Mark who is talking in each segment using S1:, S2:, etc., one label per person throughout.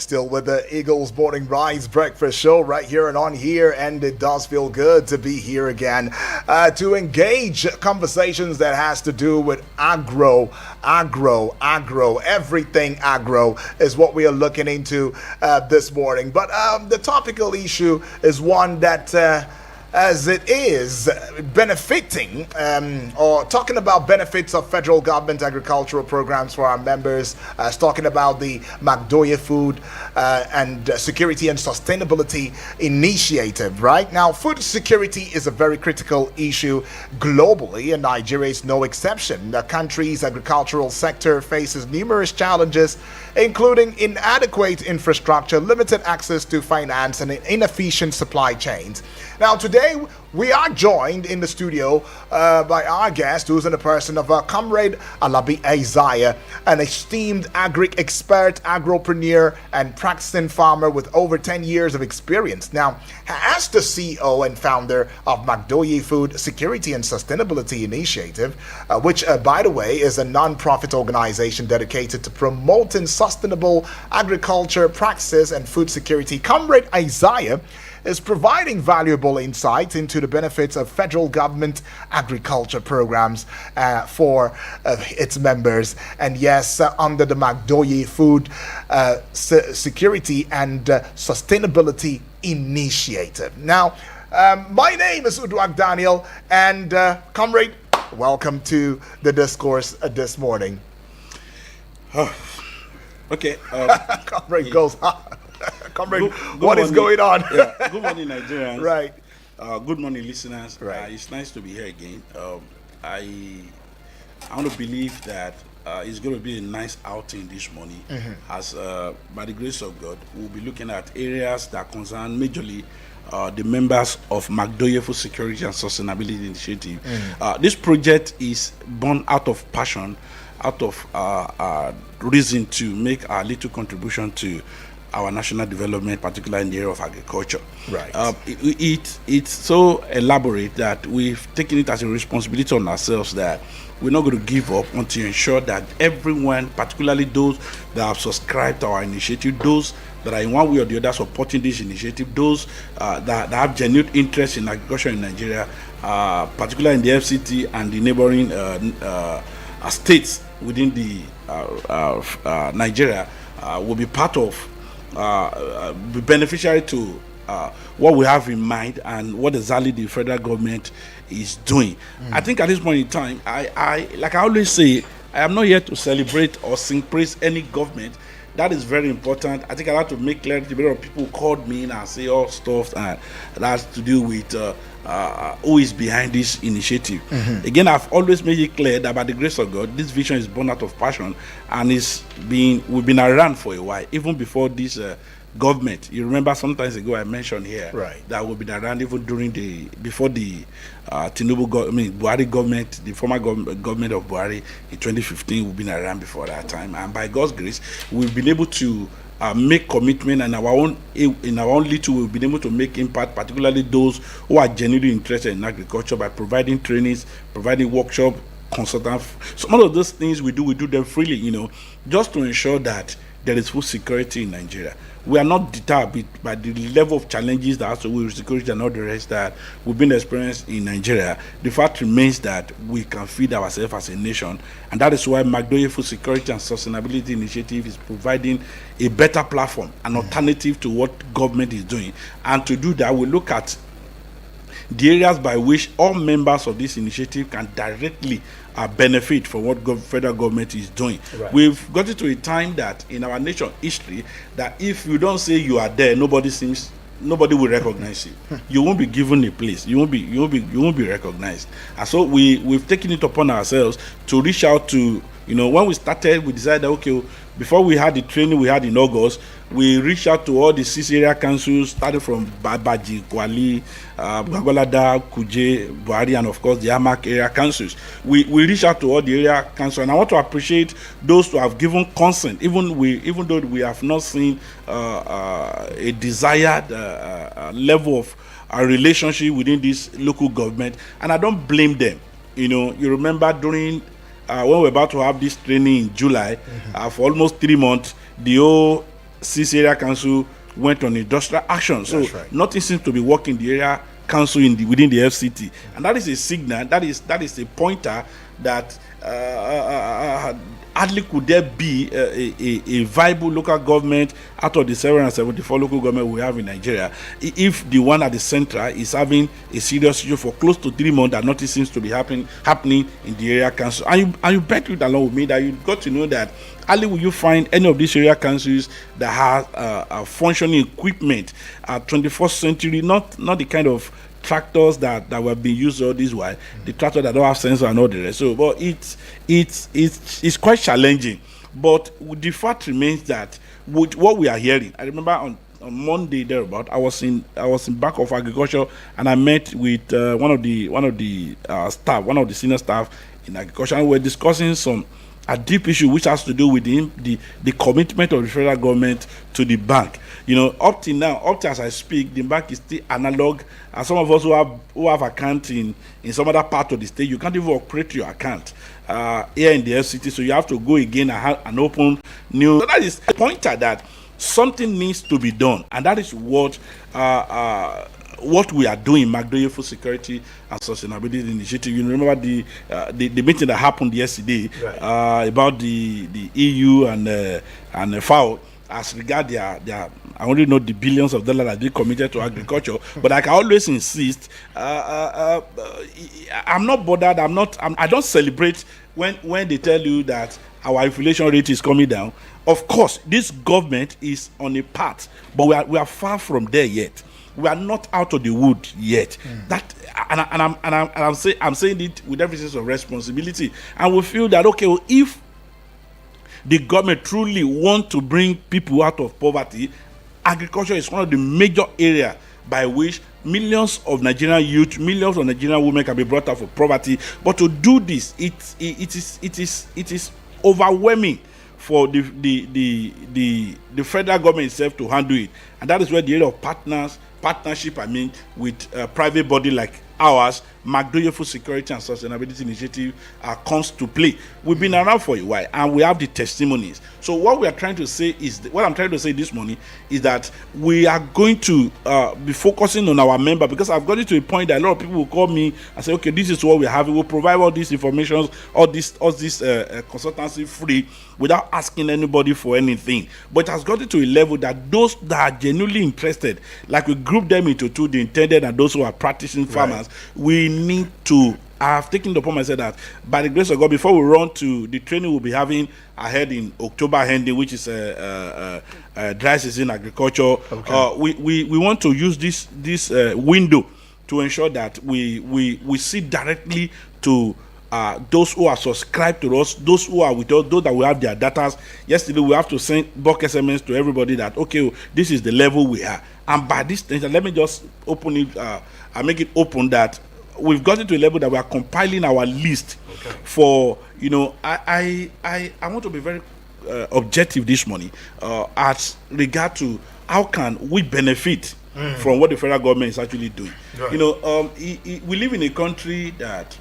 S1: still with the Eagles Morning Rise Breakfast Show right here and on here, and it does feel good to be here again to engage conversations that has to do with agro, everything agro is what we are looking into this morning. But the topical issue is one that as it is benefiting or talking about benefits of federal government agricultural programs for our members, talking about the Magdoye Food and Security and Sustainability Initiative. Right now, food security is a very critical issue globally, and Nigeria is no exception. The country's agricultural sector faces numerous challenges, including inadequate infrastructure, limited access to finance, and inefficient supply chains. Now, today we are joined in the studio by our guest, who's in the person of Comrade Alabi Isaiah, an esteemed agri-expert, agropreneur, and practicing farmer with over 10 years of experience. Now, as the CEO and founder of Magdoye Food Security and Sustainability Initiative, which, by the way, is a non-profit organization dedicated to promoting sustainable agriculture practices and food security, Comrade Isaiah is providing valuable insights into the benefits of federal government agriculture programs for its members. And yes, under the Magdoye Food Security and Sustainability Initiative. Now, my name is Uduak Daniel, and Comrade, welcome to the discourse this morning.
S2: Okay.
S1: Comrade goes Comrade, what is going on?
S2: Yeah. Good morning, Nigerians.
S1: Right.
S2: Good morning, listeners.
S1: Right.
S2: It's nice to be here again. I want to believe that it's going to be a nice outing this morning. As by the grace of God, we'll be looking at areas that concern majorly the members of Magdoye Food Security and Sustainability Initiative. This project is born out of passion, out of reason to make a little contribution to our national development, particularly in the area of agriculture.
S1: Right.
S2: It's so elaborate that we've taken it as a responsibility on ourselves that we're not going to give up until you ensure that everyone, particularly those that have subscribed to our initiative, those that are in one way or the other supporting this initiative, those that have genuine interest in agriculture in Nigeria, particularly in the FCT and the neighboring states within the Nigeria, will be part of be beneficiary to what we have in mind and what exactly the federal government is doing. I think at this point in time, I like I always say, I am not here to celebrate or sing praise any government. That is very important. I think I have to make clear to a lot of people who called me in and say all stuff and that has to do with who is behind this initiative. Again, I've always made it clear that by the grace of God, this vision is born out of passion and we've been around for a while, even before this government. You remember sometimes ago I mentioned here that we've been around even before the Buhari government, the former government of Buhari in 2015. We've been around before that time, and by God's grace, we've been able to make commitment, and in our own little we've been able to make impact, particularly those who are genuinely interested in agriculture, by providing trainings, providing workshop, consultant. Some of those things we do them freely, just to ensure that there is food security in Nigeria. We are not deterred by the level of challenges that has to do with security and all the rest that we've been experienced in Nigeria. The fact remains that we can feed ourselves as a nation, and that is why Magdoye Food Security and Sustainability Initiative is providing a better platform, an alternative to what government is doing. And to do that, we look at the areas by which all members of this initiative can directly benefit from what federal government is doing. Right. We've got to a time that in our nation history that if you don't say you are there, nobody will recognize you. You won't be given a place. You won't be recognized. And so we've taken it upon ourselves to reach out to, when we started, we decided that, okay, before we had the training we had in August, we reached out to all the 6 area councils, starting from Babaji, Kwali, Gwagwalada, Kuje, Buhari, and of course the Amak area councils. We reached out to all the area councils, and I want to appreciate those who have given consent, even though we have not seen a desired level of relationship within this local government, and I don't blame them. You remember during when we're about to have this training in July, for almost 3 months, the whole 6 area council went on industrial action. So
S1: right.
S2: nothing seems to be working in the area council within the FCT, and that is a signal. That is a pointer that hardly could there be a viable local government out of the 774 local government we have in Nigeria if the one at the center is having a serious issue for close to 3 months that nothing seems to be happening in the area council. And you bet it along with me that you got to know that hardly will you find any of these area councils that have a functioning equipment at 21st century, not the kind of tractors that were being used all this while, the tractors that don't have sensor and all the rest. So, but it's quite challenging. But the fact remains that with what we are hearing, I remember on Monday thereabout, I was in back of agriculture, and I met with one of the staff, one of the senior staff in agriculture, and we're discussing a deep issue which has to do with the commitment of the federal government to the bank. Up till now, as I speak, the bank is still analog. And some of us who have account in some other part of the state, you can't even operate your account here in the FCT, so you have to go again and open new. So that is a pointer that something needs to be done, and that is what we are doing, McDoye Food Security and Sustainability Initiative. You remember the meeting that happened yesterday, right, about the EU and FAO as regard their I only know the billions of dollars that they committed to agriculture, but I can always insist. I'm not bothered. I don't celebrate when they tell you that our inflation rate is coming down. Of course, this government is on a path, but we are far from there yet. We are not out of the wood yet. That I'm saying it with every sense of responsibility, and we feel that okay, well, if the government truly want to bring people out of poverty, agriculture is one of the major areas by which millions of Nigerian youth, millions of Nigerian women can be brought out of poverty. But to do this, it is overwhelming for the federal government itself to handle it, and that is where the area of partnership, with private body like ours, McDoye Food Security and Sustainability Initiative, comes to play. We've been around for a while, and we have the testimonies. So what I'm trying to say this morning is that we are going to be focusing on our member, because I've got it to a point that a lot of people will call me and say, okay, this is what we have. We'll provide all this information, all this consultancy free without asking anybody for anything. But it has gotten to a level that those that are genuinely interested, like we group them into two, the intended and those who are practicing farmers, we need to. I have taken it upon myself that by the grace of God, before we run to the training we'll be having ahead in October ending, which is dry season agriculture, we want to use this window to ensure that we see directly to those who are subscribed to us, those who are with us, those that we have their data. Yesterday we have to send bulk SMS to everybody that okay, this is the level we are, and by this stage, let me just open it and make it open that we've gotten to a level that we are compiling our list for, I want to be very objective this morning as regard to how can we benefit from what the federal government is actually doing. Right. We live in a country that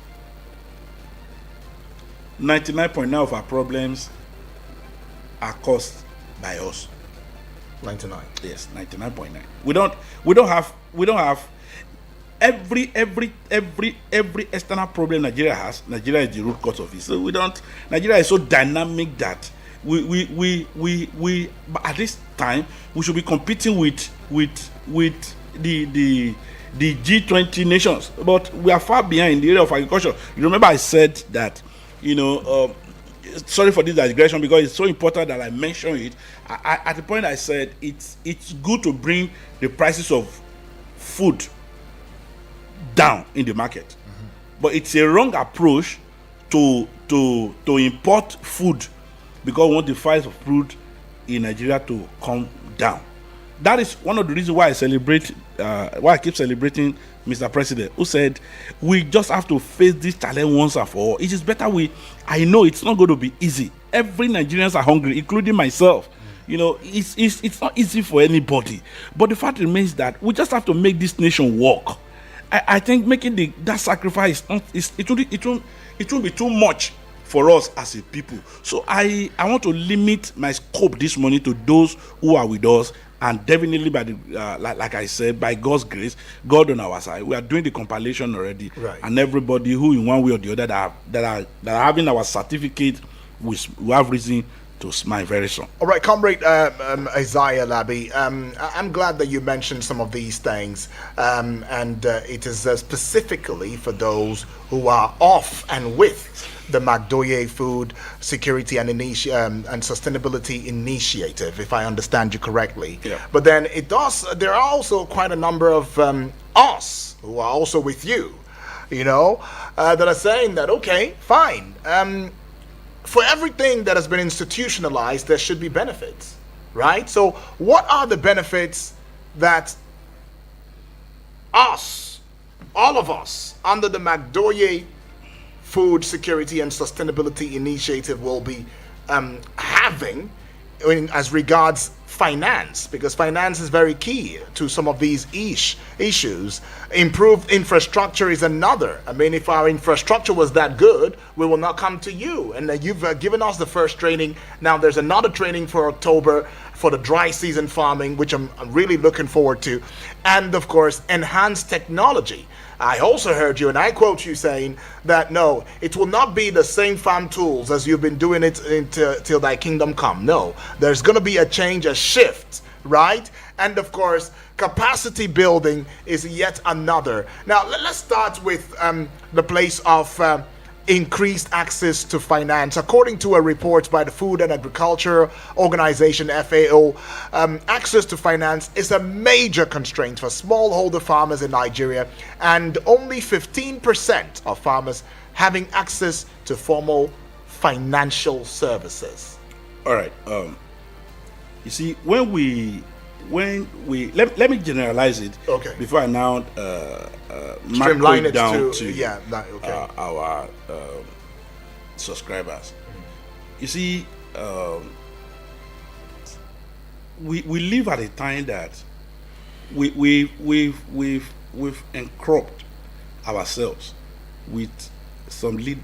S2: 99.9% of our problems are caused by us.
S1: 99.
S2: Yes, 99.9. We don't have every external problem Nigeria has. Nigeria is the root cause of it. So Nigeria is so dynamic that we at this time we should be competing with the G20 nations, but we are far behind in the area of agriculture. You remember I said that, sorry for this digression because it's so important that I mention it. At the point I said it's good to bring the prices of food down in the market, but it's a wrong approach to import food because we want the price of food in Nigeria to come down. That is one of the reasons why I keep celebrating Mr. President, who said we just have to face this challenge once and for all. It is better I know it's not going to be easy. Every Nigerians are hungry, including myself. It's not easy for anybody. But the fact remains that we just have to make this nation work. I think making that sacrifice it won't be too much for us as a people. So I want to limit my scope this morning to those who are with us, and definitely by the like I said, by God's grace, God on our side. We are doing the compilation already,
S1: right.
S2: And everybody who in one way or the other that are having our certificate, we have reason to smile very soon.
S1: All right, Comrade Isaiah Labi, I'm glad that you mentioned some of these things, and it is specifically for those who are off and with the Magdoye Food Security and Sustainability Initiative, if I understand you correctly.
S2: Yeah.
S1: But then there are also quite a number of us who are also with you, that are saying that, okay, fine. For everything that has been institutionalized, there should be benefits, right? So what are the benefits that all of us, under the Magdoye Food Security and Sustainability Initiative will be having as regards finance? Because finance is very key to some of these issues. Improved infrastructure is another. I mean, if our infrastructure was that good, we will not come to you. And you've given us the first training. Now there's another training for October for the dry season farming, which I'm really looking forward to. And of course, enhanced technology. I also heard you, and I quote you saying that no, it will not be the same farm tools as you've been doing it till thy kingdom come. No, there's going to be a change, a shift, right? And of course, capacity building is yet another. Now, let's start with the place of increased access to finance. According to a report by the Food and Agriculture Organization, FAO, access to finance is a major constraint for smallholder farmers in Nigeria, and only 15% of farmers having access to formal financial services.
S2: All right. You see, when we let me generalize it.
S1: Okay.
S2: Before I now
S1: streamline
S2: it
S1: it
S2: down
S1: to
S2: our subscribers. You see, we live at a time that we've encroached ourselves with some I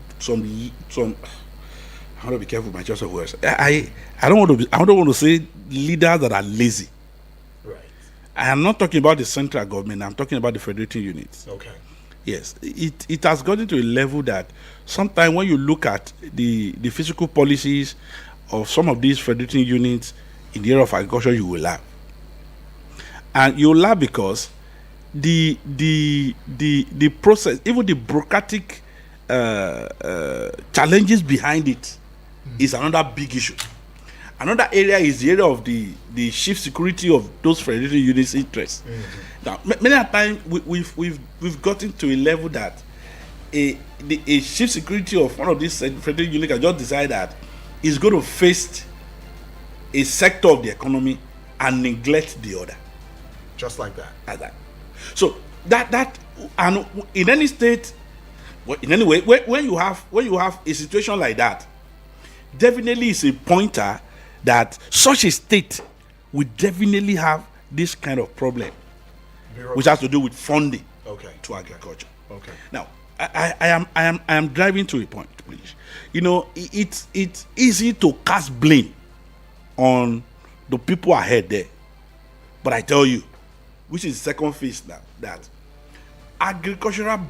S2: want to be careful with my choice of words. I don't want to say leaders that are lazy.
S1: Right.
S2: I am not talking about the central government. I'm talking about the federating units.
S1: Okay.
S2: Yes, it has gotten to a level that sometimes when you look at the physical policies of some of these federating units in the area of agriculture, you will laugh. And you will laugh because the process, even the bureaucratic challenges behind it, is another big issue. Another area is the area of the chief security of those federating units' interests. Now, many a time we've gotten to a level that a chief security of one of these federating units can just decide that he's going to face a sector of the economy and neglect the other.
S1: Just like that.
S2: Like that. So that and in any state, in any way, when you have a situation like that, definitely is a pointer that such a state will definitely have this kind of problem, which has to do with funding to agriculture. Okay. Now, I am driving to a point, please. It's easy to cast blame on the people ahead there, but I tell you, which is the second phase now, that agricultural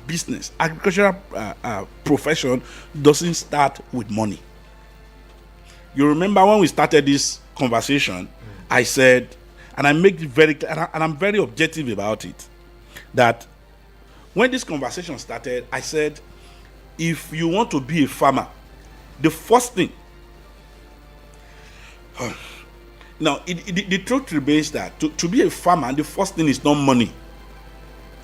S2: profession doesn't start with money. You remember when we started this conversation, I said, and I make it very clear, and I'm very objective about it, that when this conversation started, I said, if you want to be a farmer, the first thing, now the truth remains that to be a farmer, the first thing is not money.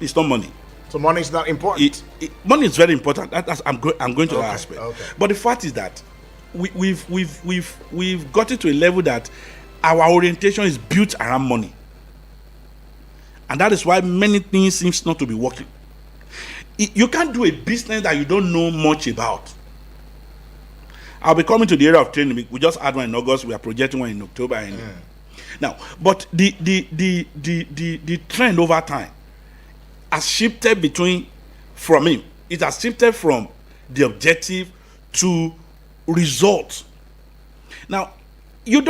S2: It's not money.
S1: So money is not important.
S2: Money is very important. I'm going to that aspect.
S1: Okay.
S2: But the fact is that we've gotten to a level that our orientation is built around money, and that is why many things seems not to be working. You can't do a business that you don't know much about. I'll be coming to the area of training. We just had one in August. We are projecting one in October. Now, but the trend over time has shifted it has shifted from the objective to results. Now, I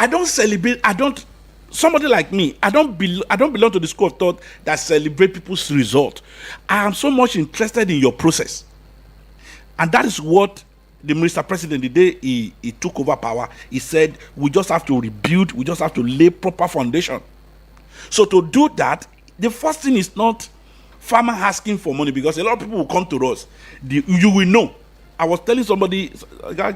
S2: don't celebrate, somebody like me, I don't belong to the school of thought that celebrate people's result. I am so much interested in your process. And that is what the Mr. President, the day he took over power, he said, we just have to rebuild, we just have to lay proper foundation. So to do that, the first thing is not farmer asking for money, because a lot of people will come to us. You will know. I was telling somebody,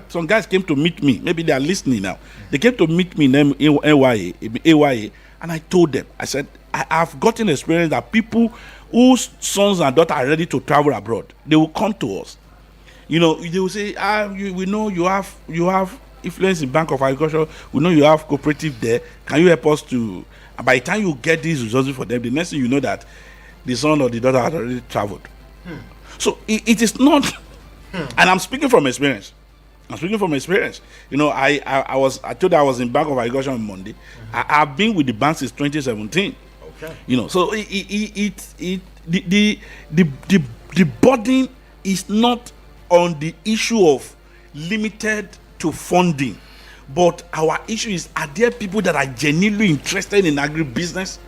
S2: some guys came to meet me. Maybe they are listening now. They came to meet me in AYA, and I told them, I said, I have gotten experience that people whose sons and daughters are ready to travel abroad, they will come to us. They will say, we know you have influence in Bank of Agriculture. We know you have cooperative there. Can you help us to? And by the time you get these resources for them, the next thing you know that the son or the daughter had already traveled. So it is not. And I'm speaking from experience. I told you I was in Bank of Agriculture on Monday. I've been with the bank since 2017. Okay. So the burden is not on the issue of limited to funding, but our issue is, are there people that are genuinely interested in agribusiness?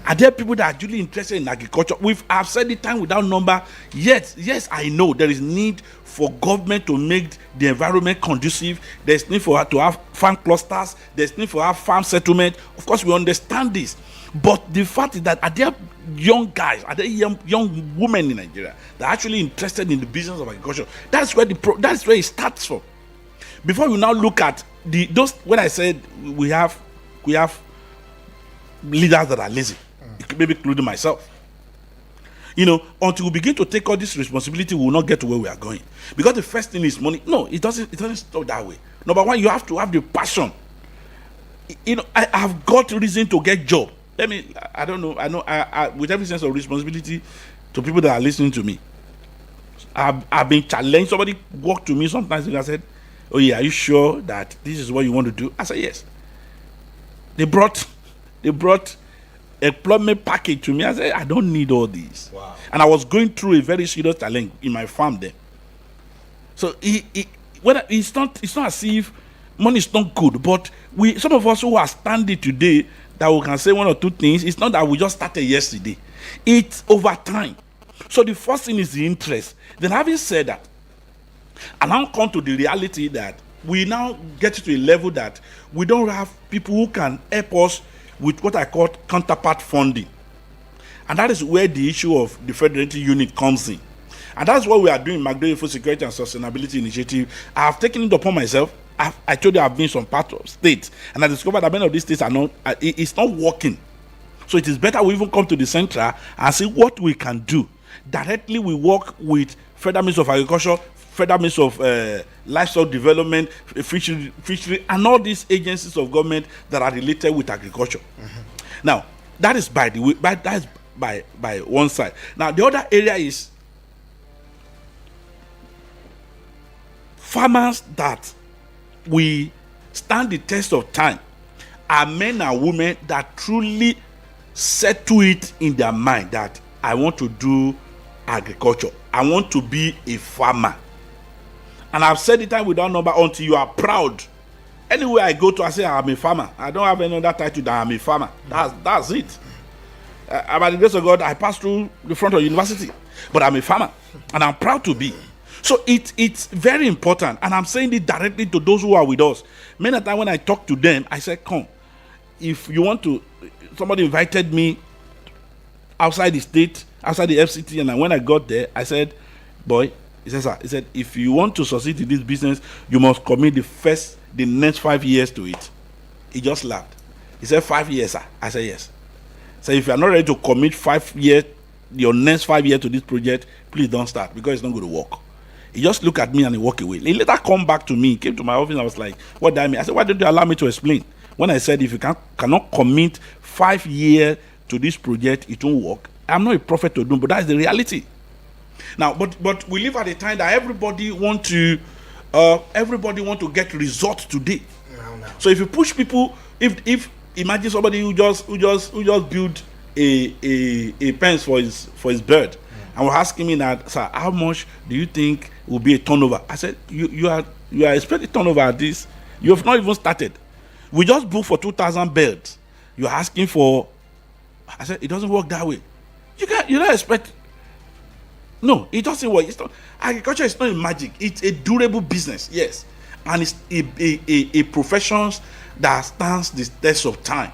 S2: Are there people that are really interested in agriculture? I've said it time without number. Yes, I know there is need for government to make the environment conducive. There's need for to have farm clusters. There's need for have farm settlement. Of course, we understand this. But the fact is that are there young guys, are there young women in Nigeria that are actually interested in the business of agriculture? That's where it starts from. Before you now look at those, when I said we have leaders that are lazy, maybe including myself. Until we begin to take all this responsibility, we will not get to where we are going. Because the first thing is money. No, it doesn't stop that way. Number one, you have to have the passion. I have got reason to get job. I don't know. I know with every sense of responsibility to people that are listening to me, I've been challenged. Somebody walked to me sometimes and I said, "Oh yeah, are you sure that this is what you want to do?" I said, "Yes." They brought employment package to me. I said, I don't need all these. Wow. And I was going through a very serious challenge in my farm there. So it's not as if money is not good, but some of us who are standing today that we can say one or two things, it's not that we just started yesterday. It's over time. So the first thing is the interest. Then having said that, and now come to the reality that we now get to a level that we don't have people who can help us with what I call counterpart funding. And that is where the issue of the federated unit comes in. And that's what we are doing in McDowell Food Security and Sustainability Initiative. I have taken it upon myself. I told you I've been some part of states, and I discovered that many of these states are not, it's not working. So it is better we even come to the center and see what we can do. Directly we work with Federal Ministry of Agriculture, Federal Ministry of Livestock Development, Fishery, and all these agencies of government that are related with agriculture. Now, that is by one side. Now, the other area is farmers that we stand the test of time are men and women that truly settle it in their mind that I want to do agriculture. I want to be a farmer. And I've said it time without number until you are proud. Anywhere I go to, I say I'm a farmer. I don't have any other title than I'm a farmer. That's it. By the grace of God, I passed through the front of university, but I'm a farmer, and I'm proud to be. So it's very important, and I'm saying it directly to those who are with us. Many times when I talk to them, I say, "Come, if you want to." Somebody invited me outside the state, outside the FCT, and when I got there, I said, "Boy," he said, "Sir," he said, "if you want to succeed in this business, you must commit the next 5 years to it." He just laughed. He said, "5 years, sir?" I said, "Yes." So if you are not ready to commit 5 years, your next 5 years to this project, please don't start because it's not going to work. He just looked at me and he walked away. He later come back to me, came to my office, and I was like, "What do I mean?" I said, "Why don't you allow me to explain?" When I said, if you cannot commit 5 years to this project, it won't work. I'm not a prophet to doom, but that's the reality. Now, but we live at a time that everybody want to get results today. No. So if you push people, if imagine somebody who just built a pens for his bird, and was asking me that, "Sir, how much do you think will be a turnover?" I said, you are You are expecting turnover at this. You have not even started. We just booked for 2,000 beds. You are asking for. I said it doesn't work that way. You don't expect. No, it doesn't work. It's not, agriculture is not a magic. It's a durable business, yes, and it's a profession that stands the test of time.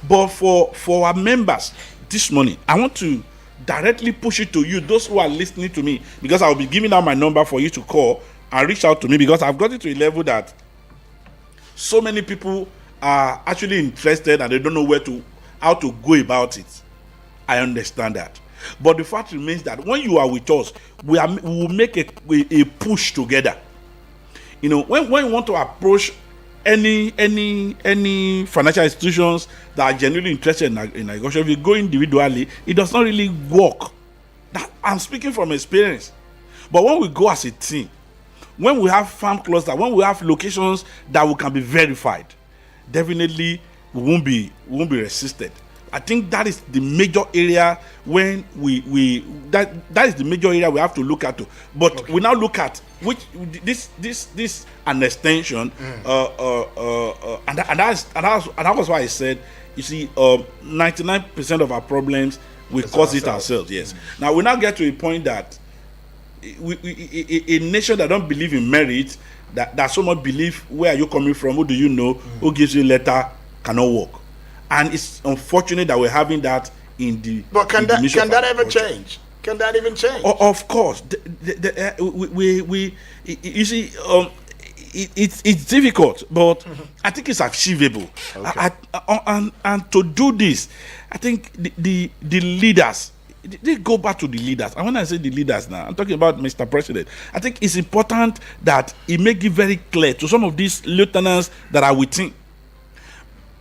S2: But for our members this morning, I want to directly push it to you, those who are listening to me, because I will be giving out my number for you to call and reach out to me, because I've gotten to a level that so many people are actually interested and they don't know how to go about it. I understand that. But the fact remains that when you are with us, we will make a push together. You know, when you want to approach any financial institutions that are genuinely interested in agriculture, if you go individually, it does not really work. I'm speaking from experience. But when we go as a team, when we have farm clusters, when we have locations that can be verified, definitely we won't be resisted. I think that is the major area when that is the major area we have to look at. But okay, we now look at which this an extension, and that was why I said, you see, 99% of our problems we cause it ourselves. Yes. Now we now get to a point that a nation that don't believe in merit, that so much believe where are you coming from, who do you know, who gives you a letter, cannot work. And it's unfortunate that we're having that in the.
S1: But can that ever change? Can that even change?
S2: Of course, you see, it's difficult, but I think it's achievable. Okay. And to do this, I think the leaders. They go back to the leaders. And when I say the leaders now, I'm talking about Mr. President. I think it's important that he make it very clear to some of these lieutenants that are with him.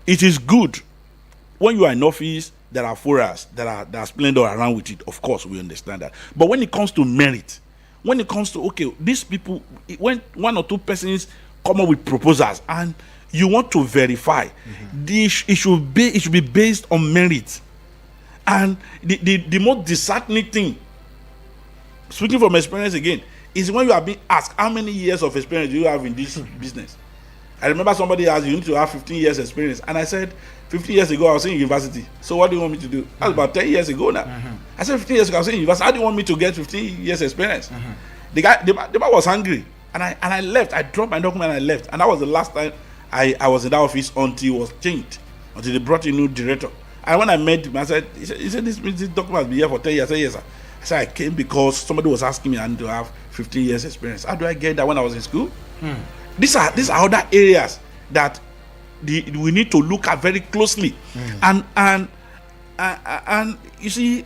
S2: It is good when you are in office, there are forums that are splendid around with it. Of course, we understand that. But when it comes to merit, when it comes to, okay, these people, when one or two persons come up with proposals and you want to verify, it should be based on merit. And the most disheartening thing, speaking from experience again, is when you are being asked, how many years of experience do you have in this business? I remember somebody asked, you need to have 15 years experience. And I said, 15 years ago, I was in university. So what do you want me to do? That was about 10 years ago now. I said, 15 years ago, I was in university. How do you want me to get 15 years experience? The man was angry. And I left. I dropped my document and I left. And that was the last time I was in that office until it was changed, until they brought in a new director. And when I met him, I said, he said this document has been here for 10 years. I said, yes, sir. I said, I came because somebody was asking me I need to have 15 years experience. How do I get that when I was in school? These are other areas that we need to look at very closely. And you see,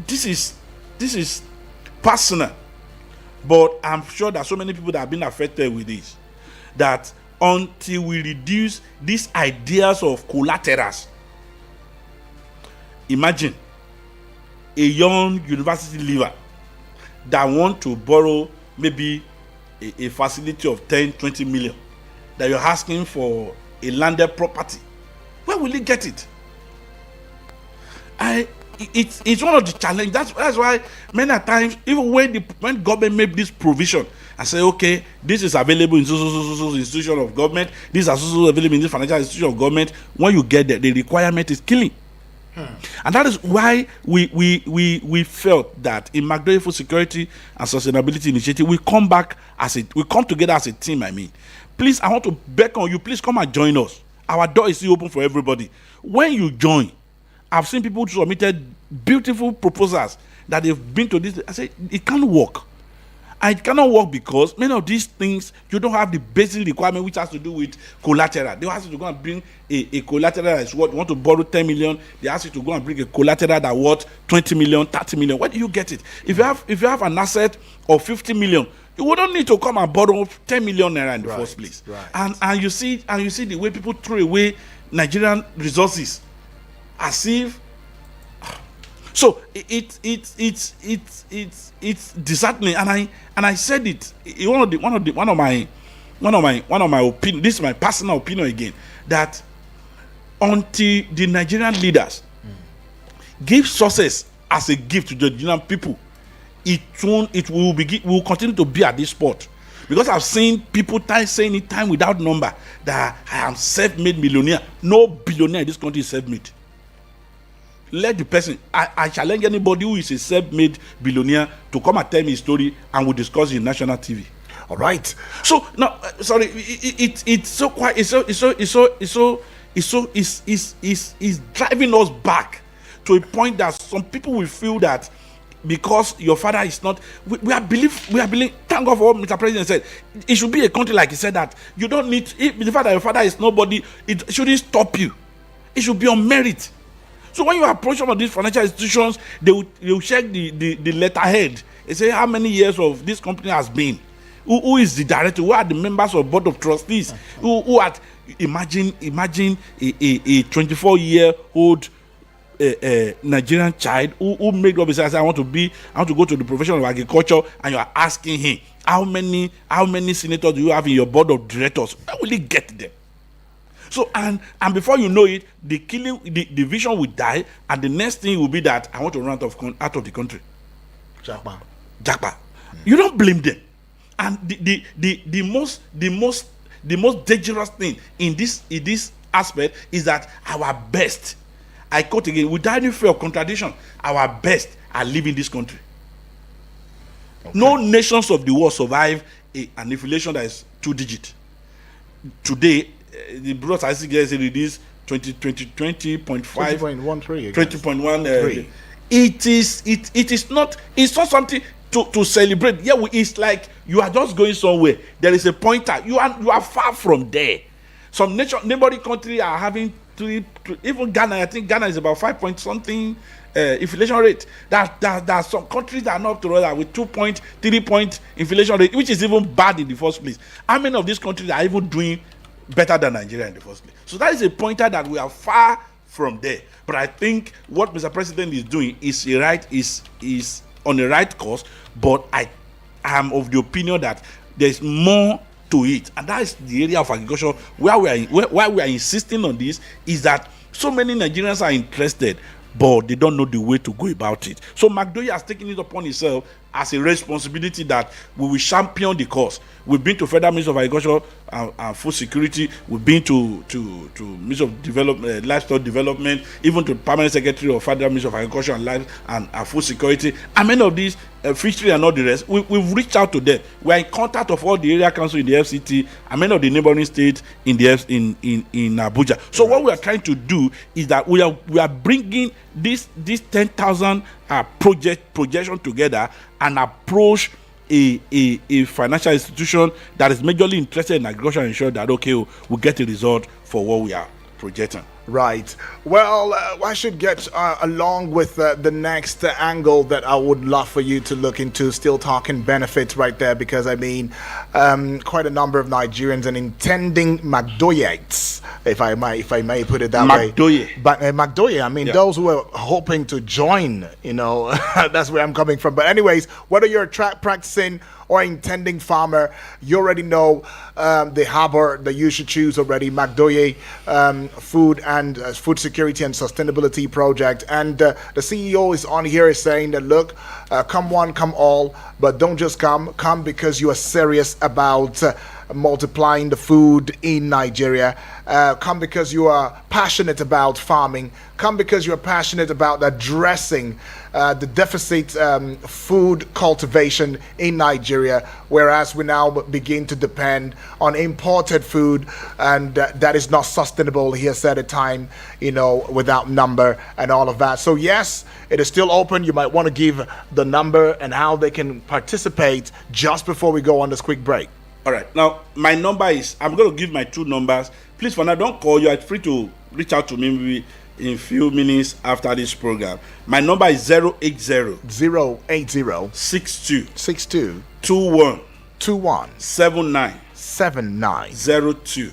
S2: this is personal. But I'm sure that so many people that have been affected with this, that until we reduce these ideas of collaterals. Imagine a young university leaver that want to borrow maybe a facility of 10, 20 million, that you're asking for a landed property. Where will he get it? It's one of the challenges. That's why many times, even when government made this provision and say, okay, this is available in so institution of government, this is also available in this financial institution of government, when you get there, the requirement is killing. And that is why we felt that in McDowell Food Security and Sustainability Initiative, we come together as a team. I mean, please, I want to beg on you, please come and join us. Our door is still open for everybody. When you join, I've seen people who submitted beautiful proposals that they've been to this. I say it can't work. And it cannot work because many of these things, you don't have the basic requirement which has to do with collateral. They ask you to go and bring a collateral that is what you want to borrow 10 million. They ask you to go and bring a collateral that worth 20 million, 30 million. Where do you get it? If you have an asset of 50 million, you wouldn't need to come and borrow 10 million naira in the first place. Right. And you see the way people throw away Nigerian resources as if. So it's disheartening, and I said it. One of my opinion. This is my personal opinion again. That until the Nigerian leaders give success as a gift to the Nigerian people, it will continue to be at this spot. Because I've seen people saying it time without number that I am self-made millionaire. No billionaire in this country is self-made. Let the person, I challenge anybody who is a self-made billionaire to come and tell me his story, and we'll discuss it in national TV.
S1: All right.
S2: So now, sorry, it's so quiet. It's driving us back to a point that some people will feel that because your father is not, we are believe. Thank God for what Mr. President said. It should be a country like he said that you don't need. If the fact that your father is nobody, it shouldn't stop you. It should be on merit. So when you approach some of these financial institutions, they will check the letterhead. They say how many years of this company has been. Who is the director? Who are the members of board of trustees? Who are, imagine a 24-year-old Nigerian child who made up his say, I want to go to the profession of agriculture, and you are asking him how many senators do you have in your board of directors? Where will he get them? So and before you know it, the vision will die, and the next thing will be that I want to run out of the country. Japa. You don't blame them. And the most dangerous thing in this aspect is that our best, I quote again, without any fear of contradiction, our best are leaving this country. Okay. No nations of the world survive an inflation that is 2-digit. Today, the Bureau of Statistics said it is 20.5, 20.1. It is not something to celebrate. Yeah, it's like you are just going somewhere. There is a pointer. You are far from there. Some neighboring country are having even Ghana. I think Ghana is about 5 point something inflation rate. There are some countries that are not up to that with 2.3 point inflation rate, which is even bad in the first place. How many of these countries are even doing better than Nigeria in the first place? So that is a pointer that we are far from there. But I think what Mr. President is doing is on the right course. But I am of the opinion that there is more to it, and that is the area of agriculture why we are insisting on this. Is that so many Nigerians are interested, but they don't know the way to go about it. So McDoye has taken it upon himself as a responsibility that we will champion the cause. We've been to Federal Minister of Agriculture and Food Security. We've been to Minister of Development, Livestock Development, even to Permanent Secretary of Federal Minister of Agriculture and Food Security. And many of these, fishery and all the rest, we've reached out to them. We are in contact of all the area council in the FCT and many of the neighboring states in Abuja. So what we are trying to do is that we are bringing this 10,000 projection together and approach a financial institution that is majorly interested in agriculture and ensure that we'll get a result for what we are projecting.
S1: Right. Well, I should get along with the next angle that I would love for you to look into. Still talking benefits right there, because I mean, quite a number of Nigerians and intending McDoyites, if I may put it that way. But McDoye, I mean, those who are hoping to join, that's where I'm coming from. But anyways, whether you're a practicing or intending farmer, you already know the harbor that you should choose already, McDoye Food Security and Sustainability Project. And the CEO is on here is saying that, look, come one, come all, but don't just come because you are serious about multiplying the food in Nigeria. Come because you are passionate about farming. Come because you are passionate about addressing the deficit food cultivation in Nigeria, whereas we now begin to depend on imported food, and that is not sustainable. He has said a time, without number and all of that. So yes, it is still open. You might want to give the number and how they can participate just before we go on this quick break.
S2: All right. Now, my number is, I'm going to give my two numbers. Please, for now, don't call. You are free to reach out to me maybe in a few minutes after this program. My number is 080 62 21 79 02.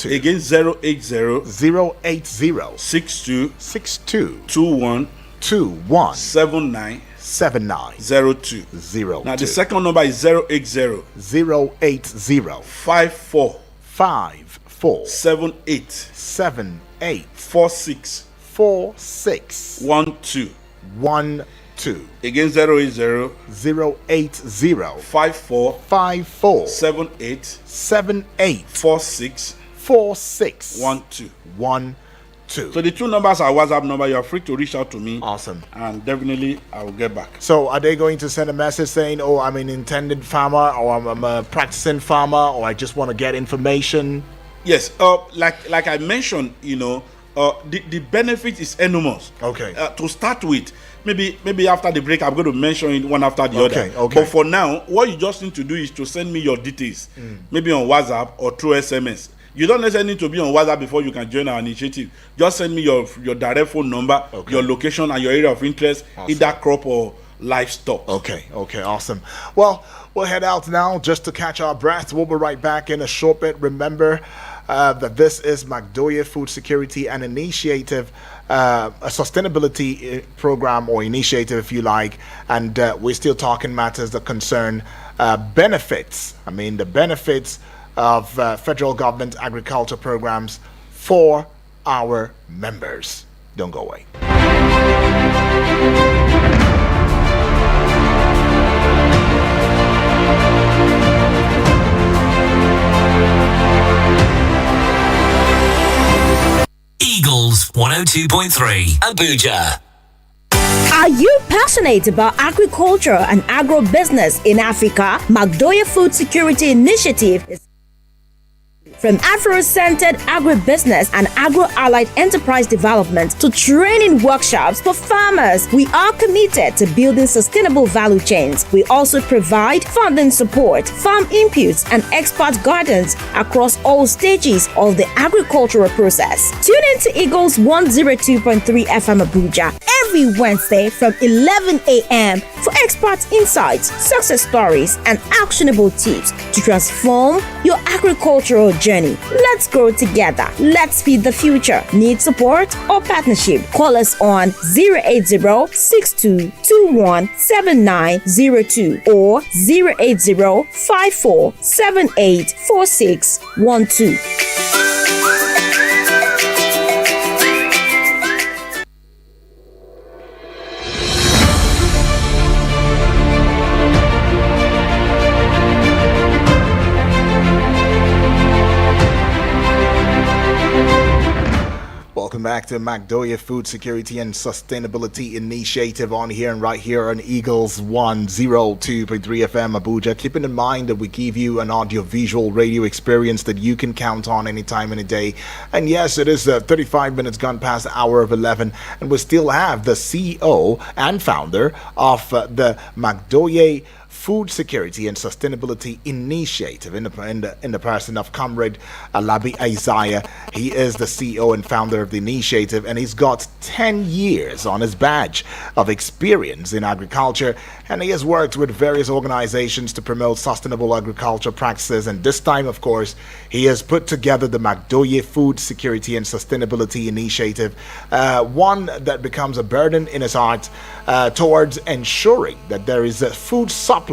S2: Again, 080 62 21 79 02. Now the second number is 080 54 78 46 12. Again, 080
S1: 080
S2: 54
S1: 54
S2: 78
S1: 78
S2: 46
S1: 46
S2: 12.
S1: 12.
S2: So the two numbers are WhatsApp number. You are free to reach out to me.
S1: Awesome.
S2: And definitely I will get back.
S1: So are they going to send a message saying, oh, I'm an intended farmer, or I'm a practicing farmer, or I just want to get information?
S2: Yes. Like I mentioned, the benefit is enormous.
S1: Okay.
S2: To start with, maybe after the break, I'm going to mention it one after the other.
S1: Okay.
S2: But for now, what you just need to do is to send me your details, maybe on WhatsApp or through SMS. You don't necessarily need to be on WhatsApp before you can join our initiative. Just send me your direct phone number, your location, and your area of interest, either crop or livestock.
S1: Okay, awesome. Well, we'll head out now just to catch our breath. We'll be right back in a short bit. Remember that this is Magdoye Food Security and Initiative, a sustainability program or initiative, if you like, and we're still talking matters that concern benefits. I mean, the benefits of federal government agriculture programs for our members. Don't go away.
S3: Eagles 102.3 Abuja.
S4: Are you passionate about agriculture and agro-business in Africa? Magdoye Food Security Initiative is from Afro-centered agribusiness and agro-allied enterprise development to training workshops for farmers, we are committed to building sustainable value chains. We also provide funding support, farm inputs, and expert guidance across all stages of the agricultural process. Tune in to Eagles 102.3 FM Abuja every Wednesday from 11 a.m. for expert insights, success stories, and actionable tips to transform your agricultural journey. Let's grow together. Let's feed the future. Need support or partnership? Call us on 080-6221-7902 or 080-5478-4612.
S1: Welcome back to Magdoye Food Security and Sustainability Initiative on here and right here on Eagles 102.3 FM Abuja. Keeping in mind that we give you an audio-visual radio experience that you can count on any time, any day. And yes, it is 35 minutes gone past the hour of 11, and we still have the CEO and founder of the Magdoye Food Security and Sustainability Initiative in the person of Comrade Alabi Isaiah. He is the CEO and founder of the initiative, and he's got 10 years on his badge of experience in agriculture, and he has worked with various organizations to promote sustainable agriculture practices. And this time, of course, he has put together the Magdoye Food Security and Sustainability Initiative, one that becomes a burden in his heart towards ensuring that there is a food surplus,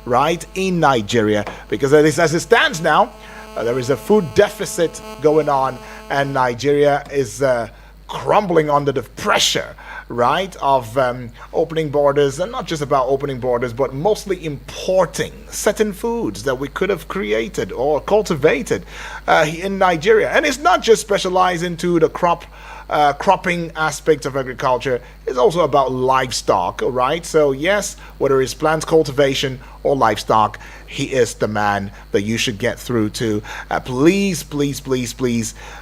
S1: right, in Nigeria, because as it stands now, there is a food deficit going on, and Nigeria is crumbling under the pressure, right, of opening borders, and not just about opening borders, but mostly importing certain foods that we could have created or cultivated in Nigeria. And it's not just specialized into the cropping aspect of agriculture. It's also about livestock, right? So yes, whether it's plant cultivation or livestock, he is the man that you should get through to. Please,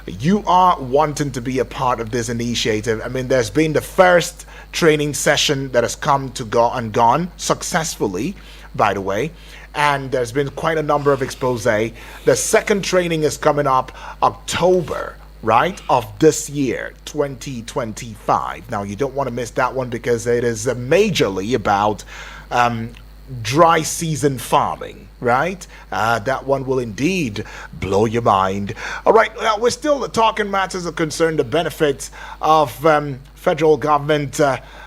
S1: you are wanting to be a part of this initiative. I mean, there's been the first training session that has come to go and gone successfully, by the way, and there's been quite a number of expose. The second training is coming up October, right, of this year, 2025. Now, you don't want to miss that one because it is majorly about dry season farming, right? That one will indeed blow your mind. All right, now we're still talking matters that concern the benefits of federal government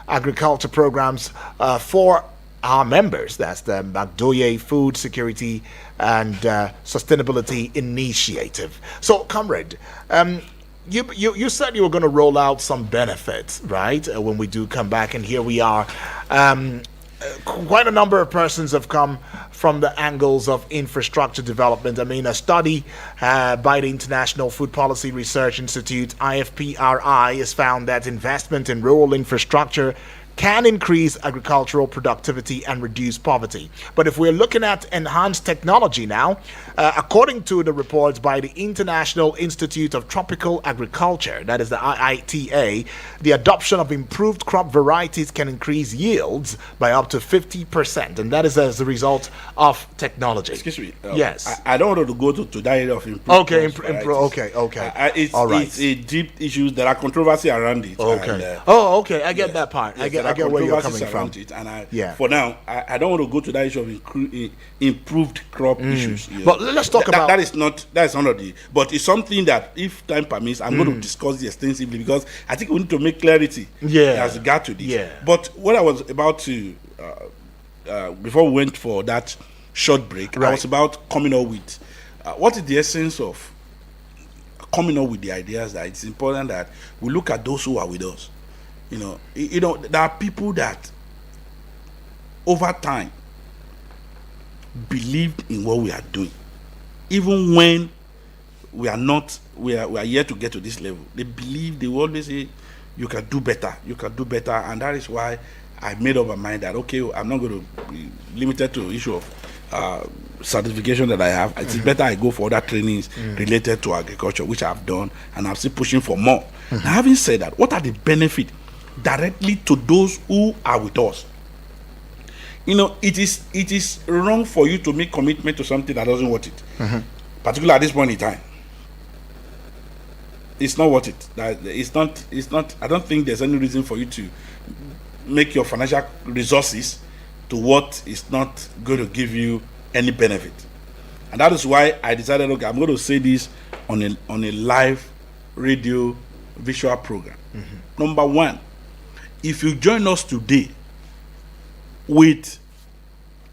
S1: agriculture programs for our members. That's the Magdoye Food Security and Sustainability Initiative. So, comrade, you said you were going to roll out some benefits, right? When we do come back, and here we are. Quite a number of persons have come from the angles of infrastructure development. I mean, a study by the International Food Policy Research Institute, IFPRI, has found that investment in rural infrastructure can increase agricultural productivity and reduce poverty. But if we're looking at enhanced technology now, according to the reports by the International Institute of Tropical Agriculture, that is the IITA, the adoption of improved crop varieties can increase yields by up to 50%, and that is as a result of technology.
S2: Excuse me.
S1: Yes.
S2: I don't want to go to that area of improved.
S1: Okay,
S2: crops,
S1: okay.
S2: It's,
S1: All right.
S2: It's a deep issue. There are controversy around it.
S1: Okay.
S2: And,
S1: okay. I get
S2: yes,
S1: that part.
S2: yes,
S1: I get where you're coming from.
S2: around it, and
S1: Yeah.
S2: for now, I don't want to go to that issue of improved crop issues. You know.
S1: But let's talk about
S2: that. Is not the, but it's something that, if time permits, I'm going to discuss this extensively, because I think we need to make clarity as regard to this.
S1: Yeah.
S2: But what I was about to before we went for that short break, I was about coming up with what is the essence of coming up with the ideas that it's important that we look at those who are with us. You know, there are people that over time believed in what we are doing, even when we are yet to get to this level. They believe, they always say, you can do better, and that is why I made up my mind that, okay, I'm not going to be limited to the issue of certification that I have. It's better I go for other trainings related to agriculture, which I've done, and I'm still pushing for more. Now, having said that, what are the benefits directly to those who are with us? You know, it is wrong for you to make commitment to something that doesn't worth it, particularly at this point in time. It's not worth it. It's not. I don't think there's any reason for you to make your financial resources to what is not going to give you any benefit. And that is why I decided, okay, I'm going to say this on a live radio visual program. Number one, if you join us today with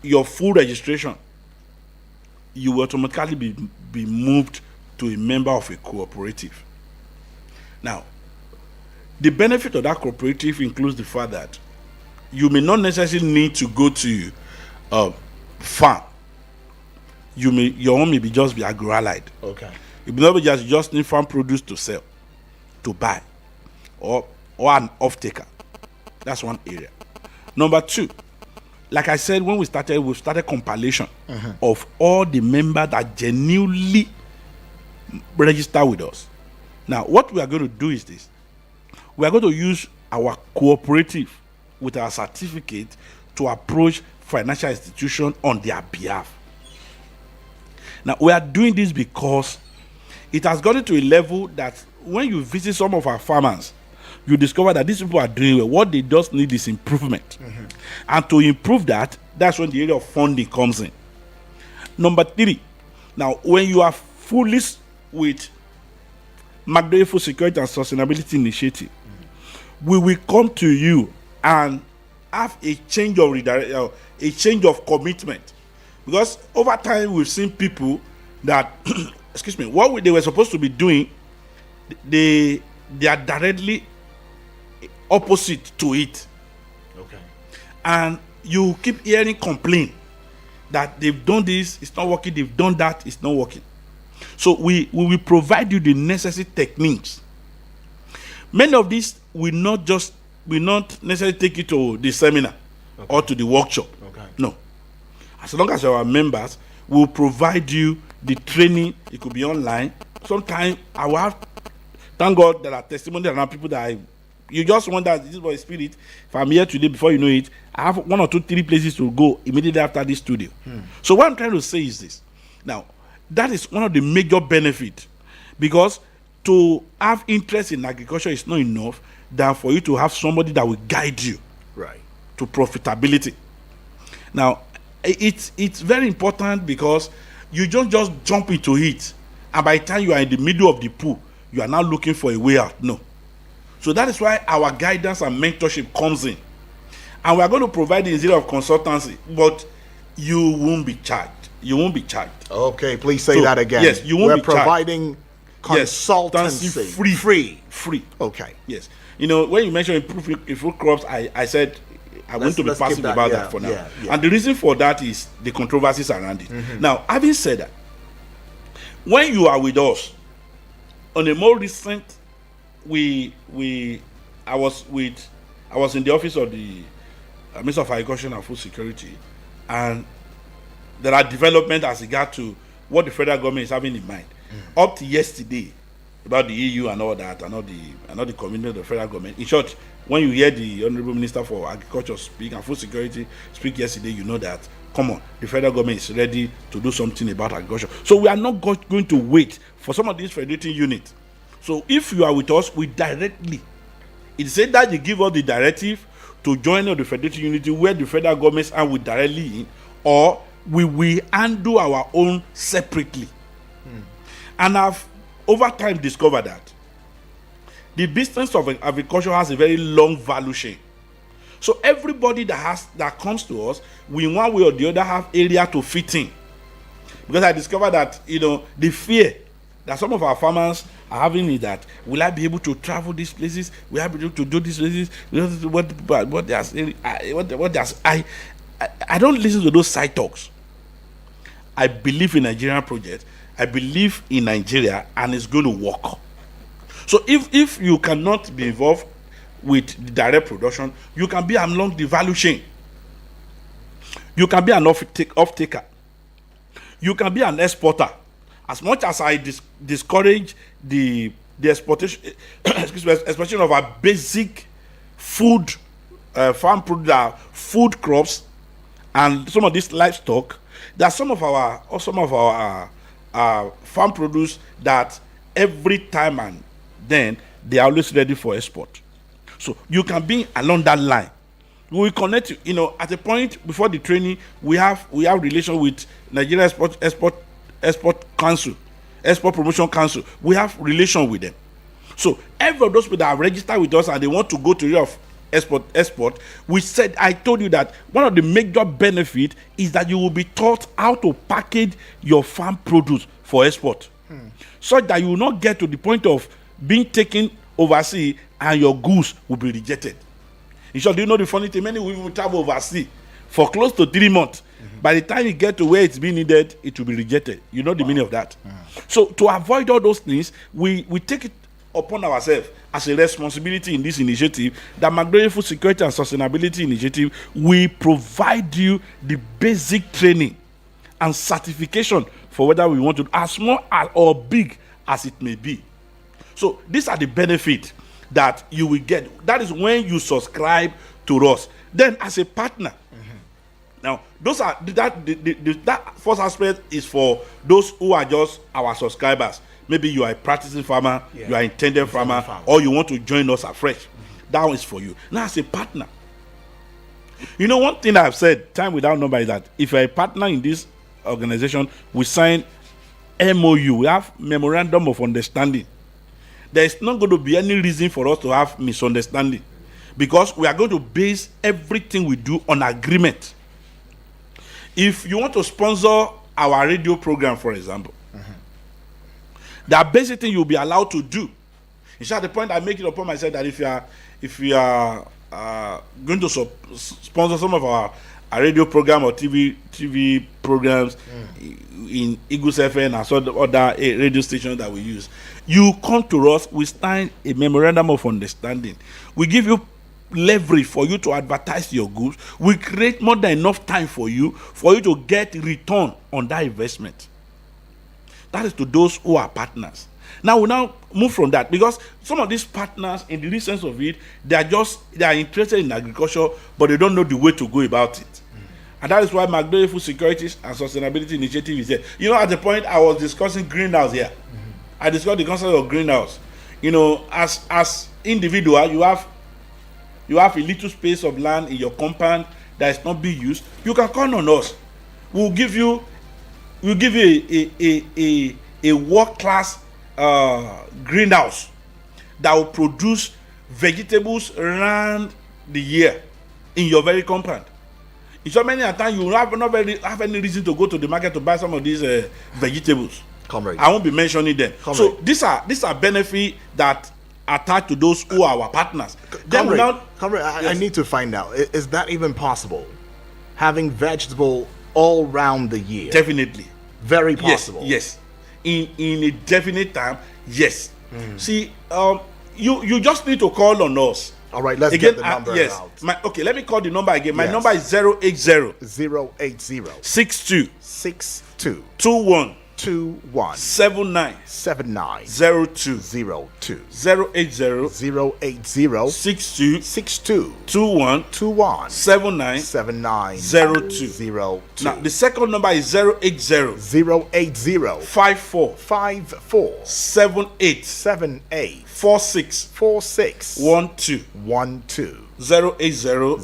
S2: your full registration, you will automatically be moved to a member of a cooperative. Now, the benefit of that cooperative includes the fact that you may not necessarily need to go to farm. Your home may be just be agro-allied.
S1: Okay.
S2: It may not be just need farm produce to sell, to buy, or an off-taker. That's one area. Number two, like I said, when we started compilation of all the members that genuinely register with us. Now, what we are going to do is this. We are going to use our cooperative with our certificate to approach financial institutions on their behalf. Now, we are doing this because it has gotten to a level that when you visit some of our farmers, you discover that these people are doing well. What they just need is improvement. And to improve that, that's when the area of funding comes in. Number three, now when you are fully with Magdoye Food Security and Sustainability Initiative, we will come to you and have a change of commitment. Because over time we've seen people that, excuse me, what they were supposed to be doing, they are directly opposite to it.
S1: Okay.
S2: And you keep hearing complaint that they've done this, it's not working, they've done that, it's not working. So we will provide you the necessary techniques. Many of these will not necessarily take you to the seminar or to the workshop.
S1: Okay.
S2: No. As long as our members will provide you the training, it could be online. Sometimes I will have, thank God there are testimonies around people that you just wonder, this is my spirit. If I'm here today, before you know it, I have 1 or 2, 3 places to go immediately after this studio. So what I'm trying to say is this. Now, that is one of the major benefits, because to have interest in agriculture is not enough than for you to have somebody that will guide you to profitability. Now, it's very important because you don't just jump into it, and by the time you are in the middle of the pool, you are now looking for a way out. No. So that is why our guidance and mentorship comes in. And we are going to provide the instead of consultancy, but you won't be charged. You won't be charged.
S1: Okay, please say that again.
S2: Yes, you won't be
S1: providing
S2: charged.
S1: consultancy. Free. Okay.
S2: Yes. You know, when you mentioned improved crops, I said I want to be passive about that for now.
S1: Yeah.
S2: And the reason for that is the controversies around it. Now, having said that, when you are with us, on a more recent, I was in the office of the Minister of Agriculture and Food Security, and there are developments as regard to what the federal government is having in mind. Up to yesterday, about the EU and all that, and all the commitment of the federal government. In short, when you hear the Honorable Minister for Agriculture speak and Food Security speak yesterday, you know that, come on, the federal government is ready to do something about agriculture. So we are not going to wait for some of these federating units. So if you are with us, we directly, it said that you give us the directive to join the federating unity where the federal governments are with directly in, or we will handle our own separately. And I've over time discovered that the business of agriculture has a very long value chain. So everybody that comes to us, we in one way or the other have area to fit in. Because I discovered that, you know, the fear that some of our farmers are having is that, will I be able to travel these places? Will I be able to do these places? What they are saying, I don't listen to those side talks. I believe in Nigerian project. I believe in Nigeria, and it's going to work. So if you cannot be involved with the direct production, you can be along the value chain. You can be an off-taker. You can be an exporter. As much as I discourage the exportation, exportation of our basic food, farm product, food crops, and some of this livestock, there are some of our farm produce that every time and then they are always ready for export. So you can be along that line. We will connect you. You know, at a point before the training, we have relation with Nigeria Export Council, Export Promotion Council. We have relation with them. So every of those people that are registered with us and they want to go to area of export, we said, I told you that one of the major benefits is that you will be taught how to package your farm produce for export, so that you will not get to the point of being taken overseas and your goods will be rejected. In short, do you know the funny thing? Many will travel overseas for close to 3 months. By the time you get to where it's being needed, it will be rejected. You know the meaning of that. So to avoid all those things, we take it upon ourselves as a responsibility in this initiative that Magnolia Food Security and Sustainability Initiative, we provide you the basic training and certification for whether we want to, as small or big as it may be. So these are the benefits that you will get. That is when you subscribe to us. Then as a partner, now those are that first aspect is for those who are just our subscribers. Maybe you are a practicing farmer, you are an intended farmer, or you want to join us afresh. That one is for you. Now as a partner, you know, one thing I've said time without number is that if you're a partner in this organization, we sign MOU, we have memorandum of understanding. There is not going to be any reason for us to have misunderstanding, because we are going to base everything we do on agreement. If you want to sponsor our radio program, for example, there are basic things you'll be allowed to do. In fact, the point I make it upon myself that if you are going to sponsor some of our radio program or TV programs in Eagles FM and some other radio stations that we use, you come to us, we sign a memorandum of understanding. We give you leverage for you to advertise your goods. We create more than enough time for you to get return on that investment. That is to those who are partners. Now we move from that, because some of these partners, in the real sense of it, they are interested in agriculture, but they don't know the way to go about it. And that is why Magnolia Food Security and Sustainability Initiative is here. You know, at the point I was discussing greenhouse here, I discussed the concept of greenhouse. You know, as individual, you have a little space of land in your compound that is not being used. You can call on us. We'll give you a world-class greenhouse that will produce vegetables around the year in your very compound. In so many times, you will not have any reason to go to the market to buy some of these vegetables.
S1: Comrade.
S2: I won't be mentioning them.
S1: Comrade.
S2: So these are benefits that attach to those who are our partners. Then we now,
S1: Comrade, I
S2: Yes.
S1: need to find out, is that even possible? Having vegetable all round the year?
S2: definitely.
S1: Very possible.
S2: Yes. In a definite time, yes. See, you just need to call on us.
S1: All right, let's
S2: Again,
S1: get the number
S2: yes.
S1: out.
S2: Okay, let me call the number again. My
S1: Yes.
S2: number is 080
S1: 080
S2: 62
S1: 62
S2: 21
S1: 21
S2: 79
S1: 79
S2: 02
S1: 02
S2: 080
S1: 080
S2: 62
S1: 62
S2: 21
S1: 21
S2: 79
S1: 79
S2: 02.
S1: 02.
S2: Now the second number is 080
S1: 080
S2: 54
S1: 54
S2: 78
S1: 78
S2: 46
S1: 46
S2: 12
S1: 12
S2: 080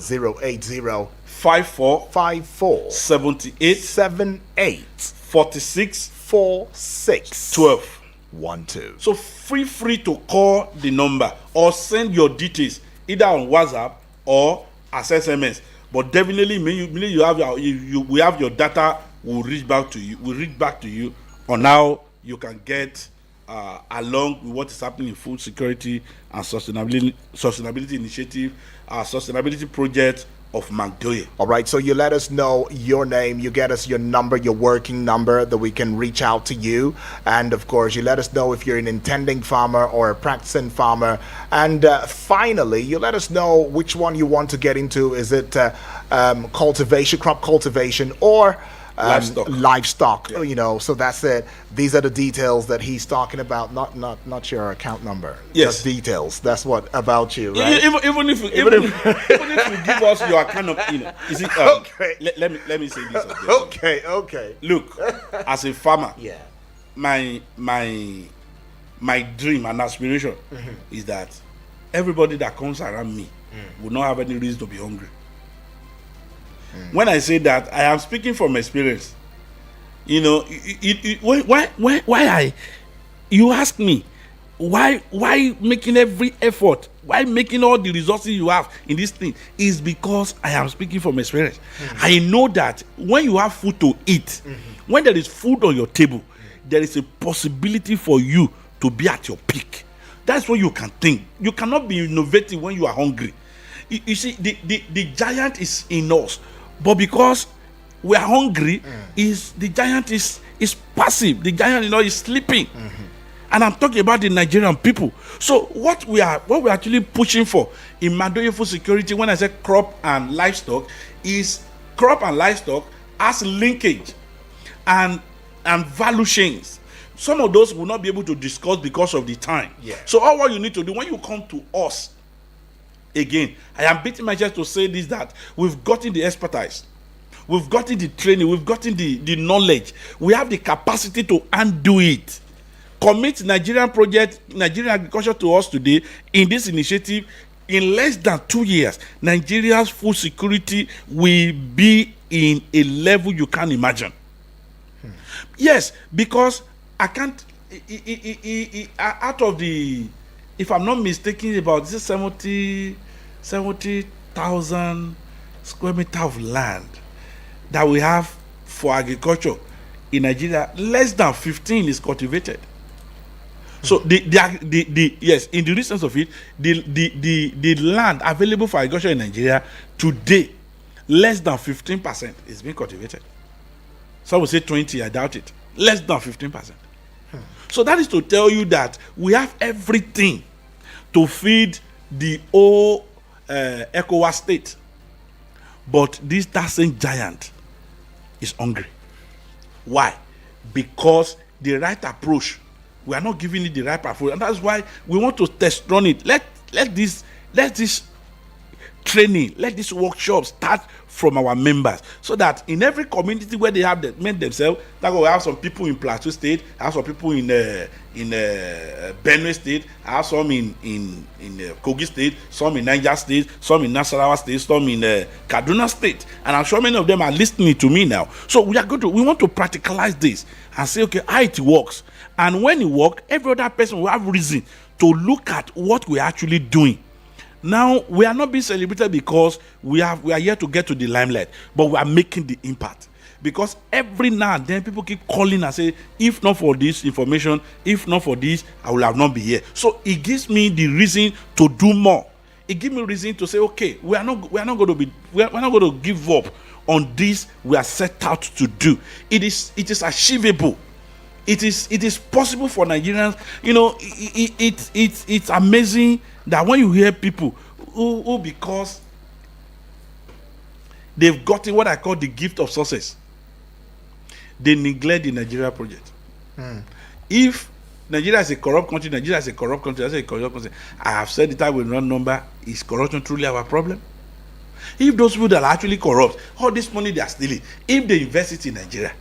S1: 080
S2: 54
S1: 54
S2: 78
S1: 78
S2: 46
S1: 46
S2: 12.
S1: 12.
S2: So feel free to call the number or send your details either on WhatsApp or as SMS. But definitely, you have we have your data. We'll reach back to you. We'll reach back to you on how you can get along with what is happening in food security and sustainability initiative, sustainability project of Magdoye.
S1: All right, so you let us know your name, you get us your number, your working number, that we can reach out to you. And of course, you let us know if you're an intending farmer or a practicing farmer. And finally, you let us know which one you want to get into. Is it cultivation, crop cultivation, or livestock?
S2: Yeah.
S1: You know, so that's it. These are the details that he's talking about, not your account number.
S2: Yes.
S1: Just details. That's what about you, right?
S2: Even if you give us your kind of, is it?
S1: Okay.
S2: Let me say this.
S1: Okay.
S2: Look, as a farmer,
S1: Yeah.
S2: my dream and aspiration is that everybody that comes around me will not have any reason to be hungry. When I say that, I am speaking from experience. You know, you ask me, why making every effort, why making all the resources you have in this thing, is because I am speaking from experience. I know that when you have food to eat, when there is food on your table, there is a possibility for you to be at your peak. That's what you can think. You cannot be innovative when you are hungry. You see, the giant is in us, but because we are hungry, the giant is passive. The giant, is sleeping. And I'm talking about the Nigerian people. So what we're actually pushing for in Magdoye Food Security, when I say crop and livestock, is crop and livestock as linkage and value chains. Some of those will not be able to discuss because of the time.
S1: Yeah.
S2: So all what you need to do when you come to us, again, I am beating my chest to say this, that we've gotten the expertise, we've gotten the training, we've gotten the knowledge, we have the capacity to undo it. Commit Nigerian agriculture to us today in this initiative. In less than 2 years, Nigeria's food security will be in a level you can't imagine. Yes, because I can't, out of the, if I'm not mistaken, about this 70,000 square meter of land that we have for agriculture in Nigeria, less than 15 is cultivated. So yes, in the reasons of it, the land available for agriculture in Nigeria today, less than 15% is being cultivated. Some will say 20, I doubt it. Less than 15%. So that is to tell you that we have everything to feed the whole ECOWAS state. But this same giant is hungry. Why? Because the right approach, we are not giving it the right approach, and that's why we want to test run it. Let this training, let this workshop start from our members, so that in every community where they have made themselves, that we have some people in Plateau State, I have some people in Benue State, I have some in Kogi State, some in Niger State, some in Nasarawa State, some in Kaduna State, and I'm sure many of them are listening to me now. So we want to practicalize this and say, okay, how it works, and when it works, every other person will have reason to look at what we're actually doing. Now we are not being celebrated because we are here to get to the limelight, but we are making the impact. Because every now and then people keep calling and say, if not for this information, if not for this, I will have not been here. So it gives me the reason to do more. It gives me reason to say, okay, we are not going to give up on this we are set out to do. It is achievable. It is possible for Nigerians. You know, it's amazing that when you hear people who because they've gotten what I call the gift of success, they neglect the Nigeria project. If Nigeria is a corrupt country, I have said it, I will not number. Is corruption truly our problem? If those people that are actually corrupt, all this money they are stealing, if they invest it in Nigeria,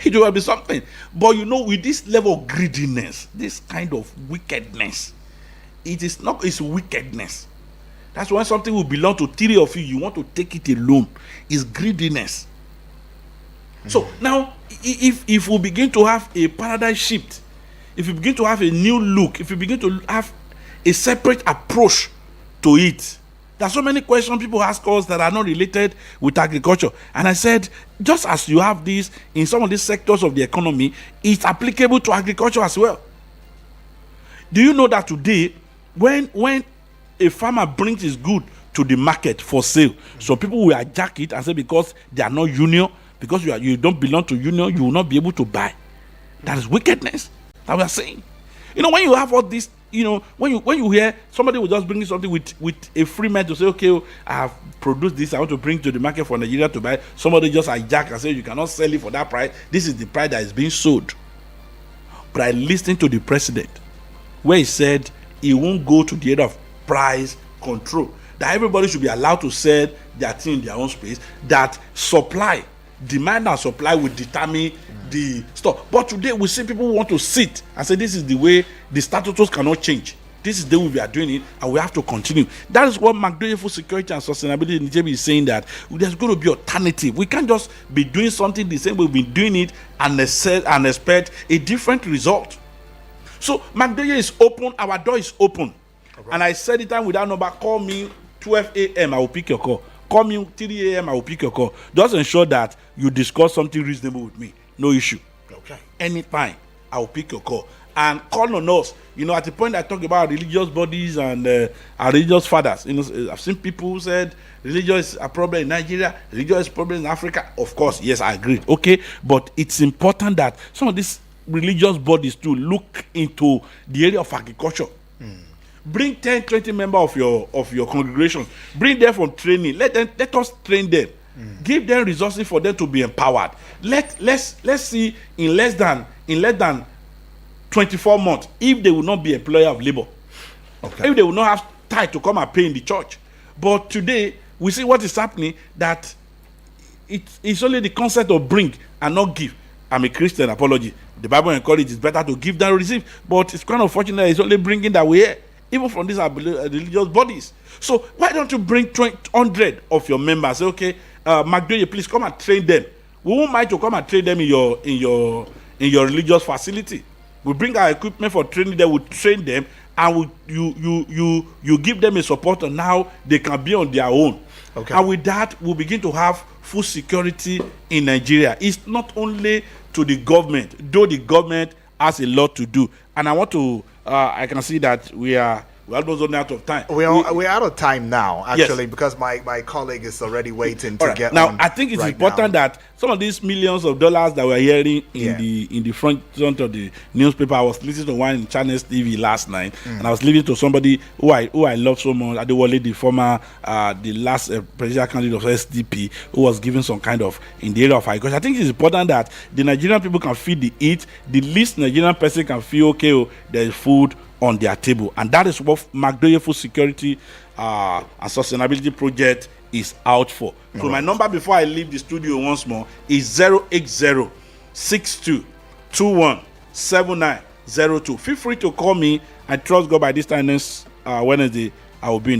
S2: it will be something. But you know, with this level of greediness, this kind of wickedness, it's wickedness. That's when something will belong to three of you want to take it alone. It's greediness. So now, if we begin to have a paradigm shift, if we begin to have a new look, if we begin to have a separate approach to it, there are so many questions people ask us that are not related with agriculture. And I said, just as you have this in some of these sectors of the economy, it's applicable to agriculture as well. Do you know that today, when a farmer brings his good to the market for sale, so people will hijack it and say because they are not union, because you don't belong to union, you will not be able to buy. That is wickedness that we are saying. You know, when you have all this, you know, when you hear somebody will just bring something with a free man to say, okay, I have produced this, I want to bring to the market for Nigeria to buy. Somebody just hijack and say you cannot sell it for that price. This is the price that is being sold. But I listened to the president where he said he won't go to the area of price control. That everybody should be allowed to sell their thing in their own space. That demand and supply will determine the stuff. But today we see people who want to sit and say this is the way the status cannot change. This is the way we are doing it, and we have to continue. That is what Magdoye Food Security and Sustainability Initiative is saying, that there's going to be alternative. We can't just be doing something the same way we've been doing it and expect a different result. So Magdoye is open, our door is open. Right. And I said it time without number, call me 12 a.m. I will pick your call. Call me 3 a.m. I will pick your call. Just ensure that you discuss something reasonable with me. No issue. Okay. Anytime I will pick your call. And call on us. You know, at the point I talk about religious bodies and our religious fathers, you know, I've seen people who said religion is a problem in Nigeria, religion is a problem in Africa. Of course, yes, I agree. Okay, but it's important that some of these religious bodies to look into the area of agriculture. Bring 10, 20 members of your congregation. Bring them from training. Let us train them. Give them resources for them to be empowered. Let's see in less than 24 months if they will not be employer of labor. Okay. If they will not have tithe to come and pay in the church. But today we see what is happening, that it's only the concept of bring and not give. I'm a Christian, apology. The Bible encourages it's better to give than receive. But it's kind of unfortunate that it's only bringing that we hear, even from these religious bodies. So why don't you bring 100 of your members? Say, okay, Magdoye, please come and train them. We won't mind to come and train them in your religious facility. We bring our equipment for training them. We train them, and you give them a support on how they can be on their own. Okay. And with that, we'll begin to have food security in Nigeria. It's not only to the government, though the government has a lot to do. And I want to, I can see that we're almost running out of time.
S1: We're out of time now, actually, yes, because my colleague is already waiting to get on.
S2: Now, I think it's right important that some of these millions of dollars that we're hearing in the front of the newspaper. I was listening to one in Channels TV last night, and I was listening to somebody who I love so much, Adewale, the former, the last presidential candidate of SDP, who was given some kind of in the area of agriculture. I think it's important that the Nigerian people can feel the heat. The least Nigerian person can feel, okay, there is food on their table, and that is what Magdoye Food Security and Sustainability Project is out for. So my number before I leave the studio once more is 080-6221-7902. Feel free to call me. I trust God by this time next Wednesday I will be in